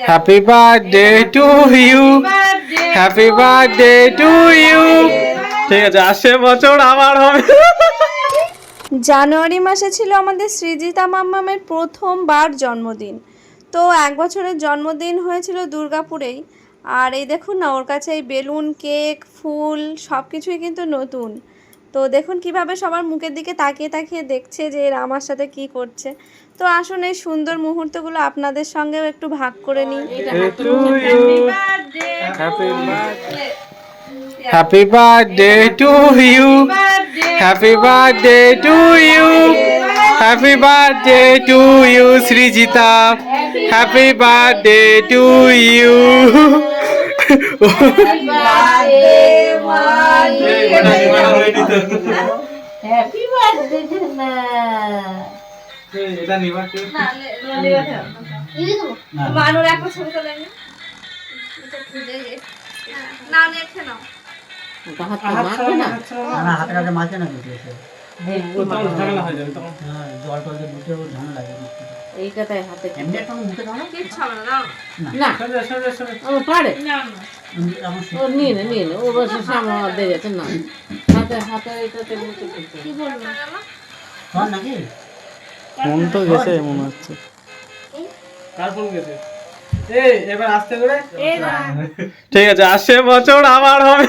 Happy birthday to you, happy birthday to you. ঠিক আছে, আসছে বছর আবার হবে। জানুয়ারি মাসে ছিল আমাদের সৃজিতা মাম্মামের প্রথমবার জন্মদিন। তো 1 বছরের জন্মদিন হয়েছিল দুর্গাপুরেই। আর এই দেখুন না, ওর কাছে এই বেলুন, কেক, ফুল সব কিছুই কিন্তু নতুন। তো দেখুন কিভাবে সবার মুখের দিকে তাকিয়ে তাকিয়ে দেখছে যে এরা আমার সাথে কি করছে। তো আসুন এই সুন্দর মুহূর্তগুলো আপনাদের সঙ্গেও একটু ভাগ করে নিই। Happy birthday to you, happy birthday to you, happy birthday to you Srijita, happy birthday to you. Happy birthday না এটা নিবা কি না মানুর একটা ছবি তুলে নি। এটা খুঁজে গে না দেখে নাও। হাতে কাছে মাছে না কিছু ঝামেলা হয়ে যাবে তখন। হ্যাঁ জল টল দিয়ে মুখে ঝামেলা লাগে এইটাতে হাতে এমনি একটা মুখে দাও না কিচ্ছু হবে না না সরে সরে সরে। ও পারে না ও নিয়ে নে ও বসে সামনে দিয়ে যাচ্ছে না হাতে হাতে এটাতে মুখে দিতে কি বলবো ফোন নাকি মন তো গেছে মনে হচ্ছে। কার ফোন গেছে? এই এবার আস্তে করে। ঠিক আছে, আসছে বছর আবার হবে।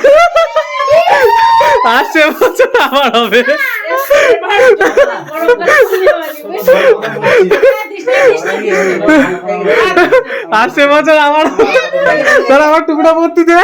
আসছে বছর আবার হবে। আসছে বছর আবার হবে। তোরা আমার টুকরা পড়তে দে।